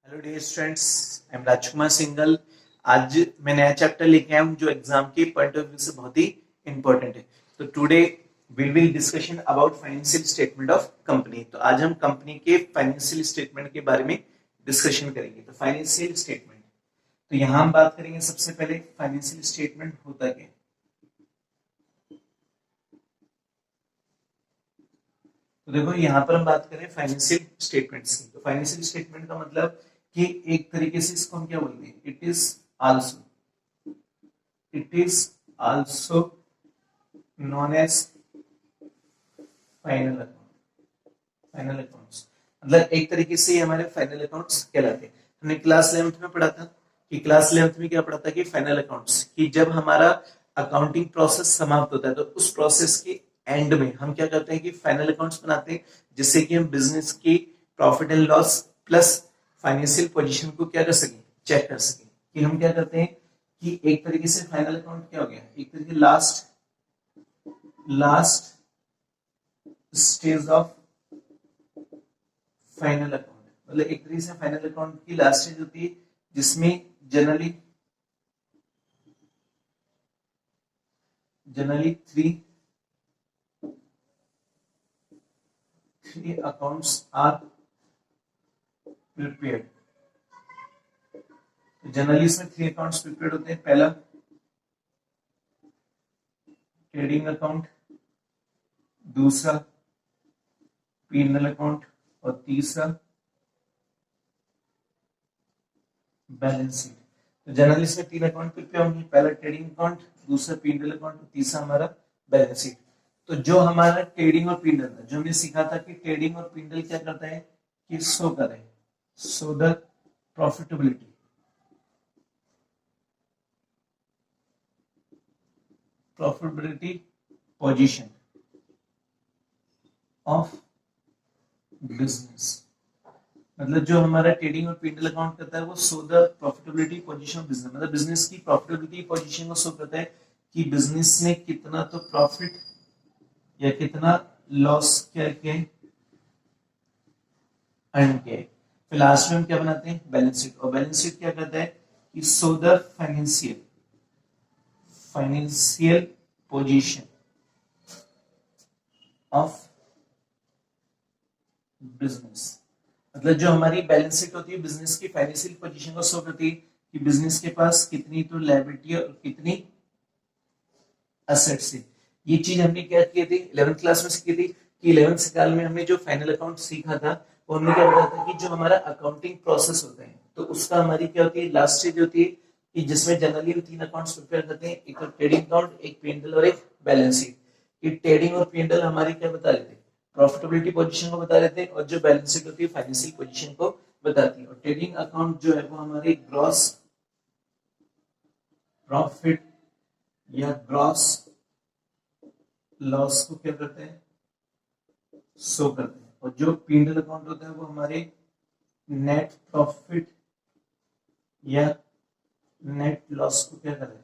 Hello dear students, I am Rajkumar Singhal. आज मैं नया चैप्टर लेके आया हूँ जो एग्जाम के पॉइंट ऑफ व्यू से बहुत ही इंपॉर्टेंट है। तो today we will discussion about financial statement of company. तो आज हम कंपनी के फाइनेंशियल स्टेटमेंट के बारे में डिस्कशन करेंगे। तो फाइनेंशियल स्टेटमेंट, तो यहाँ हम बात करेंगे सबसे पहले फाइनेंशियल स्टेटमेंट होता क्या है। तो देखो यहाँ पर हम बात करें फाइनेंशियल स्टेटमेंट्स की। तो फाइनेंशियल स्टेटमेंट का मतलब कि एक तरीके से इसको हम क्या बोलते हैं, it is also known as final accounts. मतलब एक तरीके से हमारे फाइनल अकाउंट्स कहलाते हैं। हमने क्लास 11th में पढ़ा था कि क्लास 11th में क्या पढ़ा था कि फाइनल अकाउंट्स कि जब हमारा अकाउंटिंग प्रोसेस समाप्त होता है तो उस प्रोसेस के एंड में हम क्या करते हैं कि फाइनल अकाउंट्स बनाते हैं, जिससे कि हम बिजनेस की profit and loss plus financial position को क्या कर सकें, चेक कर सकें। कि हम क्या करते हैं कि एक तरीके से फाइनल अकाउंट क्या हो गया, एक तरीके last stage of final account. मतलब एक तरीके से फाइनल अकाउंट की लास्ट स्टेज होती है जिसमें generally three accounts are prepared. Generally इसमें 3 अकाउंट्स प्रिपेयर्ड होते हैं। पहला ट्रेडिंग अकाउंट, दूसरा पी&एल अकाउंट और तीसरा बैलेंस शीट। तो जनरली इसमें 3 अकाउंट प्रिपेयर होंगे, पहला ट्रेडिंग अकाउंट, दूसरा पी&एल अकाउंट और तीसरा हमारा बैलेंस शीट। तो जो हमारा ट्रेडिंग और पी&एल था, जो हमने सीखा था कि ट्रेडिंग और पी&एल क्या करता है कि शो करे the profitability position of business. मतलब जो हमारा ट्रेडिंग और पी&एल अकाउंट करता है वो show the profitability position of business. मतलब बिजनेस की प्रॉफिटेबिलिटी पोजीशन को शो करता है कि बिजनेस ने कितना तो प्रॉफिट या कितना लॉस करके अर्न किया। फिर लास्ट में हम क्या बनाते हैं, बैलेंस शीट। और बैलेंस शीट क्या करता है कि show the financial position of business. मतलब जो हमारी बैलेंस शीट होती है बिजनेस की फाइनेंशियल पोजीशन को शो करती है कि बिजनेस के पास कितनी तो लायबिलिटी और कितनी एसेट्स है। ये चीज हमने क्या की थी 11th क्लास में सीखी थी कि 11th साल में हमने जो फाइनल अकाउंट सीखा था वो हमने क्या बताया था कि जो हमारा अकाउंटिंग प्रोसेस होता है तो उसका हमारी क्या होती है, लास्ट स्टेज होती है कि जिसमें जनरली हम 3 अकाउंट्स प्रिपेयर करते हैं, एक तो ट्रेडिंग अकाउंट, एक पी&एल और एक बैलेंस शीट। कि ट्रेडिंग और पी&एल हमारी क्या बता रहे थे, प्रॉफिटेबिलिटी पोजीशन को बता रहे थे, और जो बैलेंस शीट होती है फाइनेंशियल पोजीशन को बताती है। और ट्रेडिंग अकाउंट जो है वो हमारे ग्रॉस प्रॉफिट या ग्रॉस लॉस को क्या करते हैं, शो करते हैं। और जो पी&एल अकाउंट होता है वो हमारे नेट प्रॉफिट या नेट लॉस को क्या कर रहे हैं,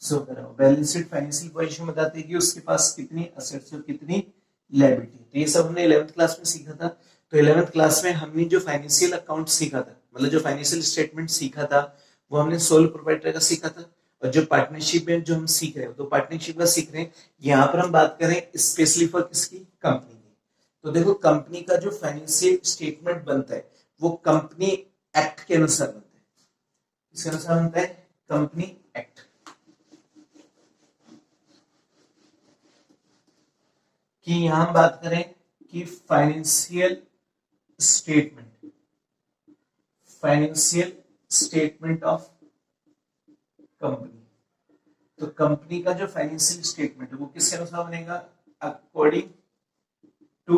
शो कर रहे हैं। बैलेंस शीट फाइनेंशियल पोजीशन बताती है कि उसके पास कितनी एसेट्स और कितनी लायबिलिटी। तो ये सब हमने 11th क्लास में सीखा था। तो 11th क्लास में हमने जो फाइनेंशियल अकाउंट सीखा था, मतलब जो फाइनेंशियल स्टेटमेंट सीखा था वो हमने सोल प्रोप्राइटर का सीखा था। और जो पार्टनरशिप में जो हम सीख रहे हैं तो पार्टनरशिप का सीख रहे हैं। यहाँ पर हम बात करें स्पेशली फॉर किसकी, कंपनी की। तो देखो कंपनी का जो फाइनेंशियल स्टेटमेंट बनता है वो कंपनी एक्ट के अनुसार बनता है। इसके अनुसार बनता है कंपनी एक्ट। कि यहां हम बात करें कि फाइनेंशियल स्टेटमेंट ऑफ कंपनी। तो कंपनी का जो फाइनेंशियल स्टेटमेंट है वो किसके अनुसार बनेगा, अकॉर्डिंग टू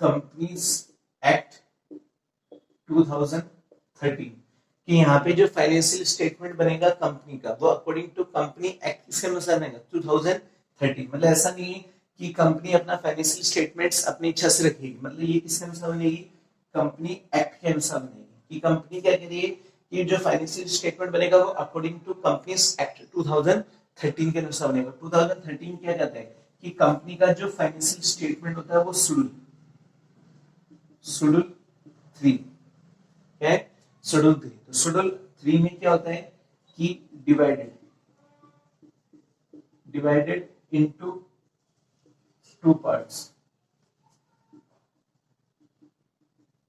कंपनीज एक्ट 2013। कि यहाँ पे जो फाइनेंशियल स्टेटमेंट बनेगा कंपनी का वो अकॉर्डिंग टू कंपनी एक्ट किसके अनुसार बनेगा, 2013। मतलब ऐसा नहीं है कि कंपनी अपना फाइनेंशियल स्टेटमेंट्स अपनी इच्छा से रखेगी। मतलब ये किसके अनुसार बनेगी, कंपनी एक्ट के अनुसार बनेगी। कि कंपनी क्या कह रही है कि जो फाइनेंशियल स्टेटमेंट बनेगा वो अकॉर्डिंग टू कंपनीज एक्ट 2013 के अनुसार बनेगा। 2013 क्या कहता है कि कंपनी का जो फाइनेंशियल स्टेटमेंट होता है वो शेड्यूल 3 क्या है, शेड्यूल 3। तो शेड्यूल 3 में क्या होता है कि divided into two parts.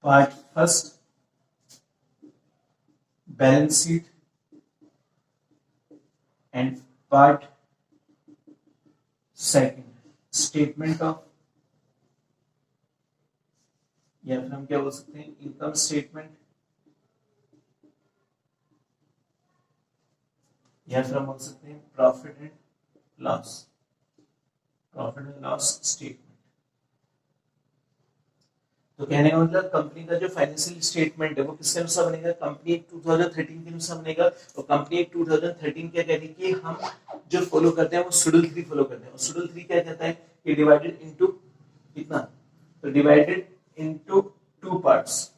Part first balance sheet and part second statement of, या फिर हम क्या बोल सकते हैं, इनकम स्टेटमेंट, या फिर हम बोल सकते हैं प्रॉफिट एंड लॉस स्टेटमेंट। तो कहने का मतलब कंपनी का जो फाइनेंशियल स्टेटमेंट है वो किसके अनुसार बनेगा, कंपनी एक्ट 2013 के अनुसार बनेगा। और कंपनी एक्ट 2013 क्या कहती है कि हम जो फॉलो करते हैं वो शेड्यूल 3 फॉलो करते हैं। और शेड्यूल 3 क्या कहता है कि डिवाइडेड इनटू कितना, तो डिवाइडेड इनटू टू पार्ट्स।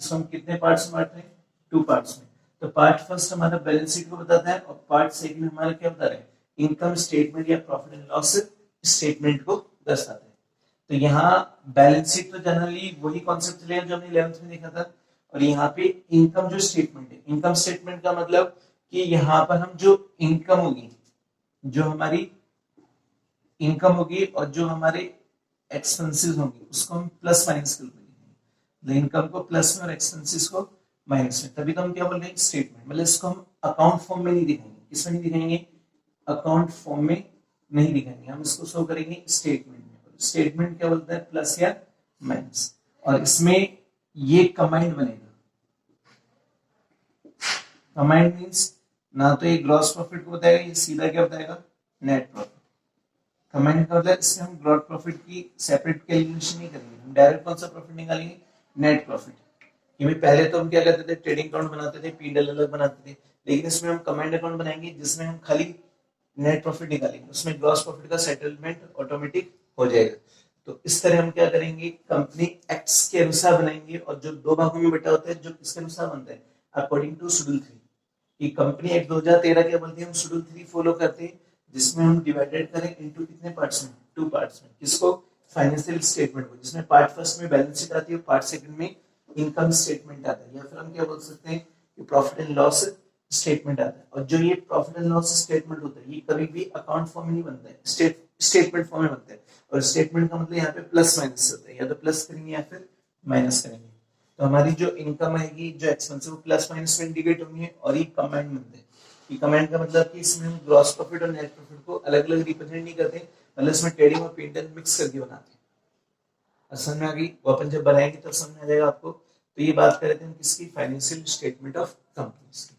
इसको हम कितने पार्ट्स में बांट रहे हैं, टू पार्ट्स में। तो पार्ट फर्स्ट हमारा बैलेंस शीट को बताता है और पार्ट सेकंड हमारा क्या बता रहा है, इनकम स्टेटमेंट या प्रॉफिट एंड लॉस स्टेटमेंट को दर्शाता है। तो यहाँ बैलेंस शीट तो जनरली वही कॉन्सेप्ट चलेगा जो हमने 11th में देखा था। और यहाँ पे इनकम जो स्टेटमेंट है, इनकम स्टेटमेंट का मतलब कि यहाँ पर हम जो इनकम होगी, जो हमारी इनकम होगी और जो हमारे एक्सपेंसेस होंगे उसको हम प्लस माइनस कर देंगे। इनकम को प्लस में और एक्सपेंसेस को माइनस में, तभी तो हम क्या बोल रहे हैं स्टेटमेंट। मतलब इसको हम अकाउंट फॉर्म में नहीं दिखाएंगे, किसमें नहीं दिखाएंगे, अकाउंट फॉर्म में नहीं दिखाएंगे, हम इसको शो करेंगे स्टेटमेंट में। स्टेटमेंट क्या बोलता है, प्लस या माइनस। और इसमें ये कंबाइंड बनेगा। कंबाइंड मींस ना तो ये ग्रॉस प्रॉफिट को बताएगा, ये सीधा क्या बताएगा, नेट प्रॉफिट। कंबाइंड का मतलब इसमें हम ग्रॉस प्रॉफिट की सेपरेट कैलकुलेशन नहीं करेंगे, हम डायरेक्ट कौन सा प्रॉफिट निकालेंगे, नेट प्रॉफिट। ये पहले तो हम क्या करते थे, ट्रेडिंग अकाउंट बनाते थे, पी&एल अलग बनाते थे, लेकिन इसमें हम कंबाइंड अकाउंट बनाएंगे जिसमें हम खाली नेट प्रॉफिट निकालेंगे, उसमें ग्रॉस प्रॉफिट का सेटलमेंट ऑटोमेटिक हो जाएगा। तो इस तरह हम क्या करेंगे, कंपनी एक्ट्स के अनुसार बनाएंगे। और जो दो भागों में बटा होता है जो किसके अनुसार बनता है, अकॉर्डिंग टू शेड्यूल 3। कि कंपनी एक्ट 2013 क्या बोलती है, हम शेड्यूल 3 फॉलो करते हैं जिसमें हम डिवाइडेड करें इनटू कितने पार्ट्स में, टू पार्ट्स में। किसको, फाइनेंशियल स्टेटमेंट को, जिसमें पार्ट फर्स्ट में बैलेंस शीट आती है, पार्ट सेकंड में इनकम स्टेटमेंट आता है, या फिर हम क्या बोल सकते हैं कि प्रॉफिट एंड लॉस स्टेटमेंट आता है। और जो ये प्रॉफिट एंड लॉस स्टेटमेंट होता है ये कभी भी अकाउंट फॉर्म में नहीं बनता है, स्टेटमेंट फॉर्म में बनता है। और स्टेटमेंट का मतलब यहाँ पे प्लस माइनस होता है, या तो प्लस करेंगे या फिर माइनस करेंगे। तो हमारी जो इनकम आएगी, जो एक्सपेंस है वो प्लस माइनस में इंडिकेट होंगे। और ये कंबाइंड बनते हैं। ये कंबाइंड का मतलब कि इसमें हम ग्रॉस प्रॉफिट और नेट प्रॉफिट को अलग अलग रिप्रेजेंट नहीं करते, मतलब इसमें ट्रेडिंग और पी&एल मिक्स करके बनाते हैं। समझ में आ गई, वो अपन जब बनाएंगे तब समझ में आ जाएगा आपको। तो ये बात कर रहे थे हम किसकी, फाइनेंशियल स्टेटमेंट ऑफ कंपनीज की।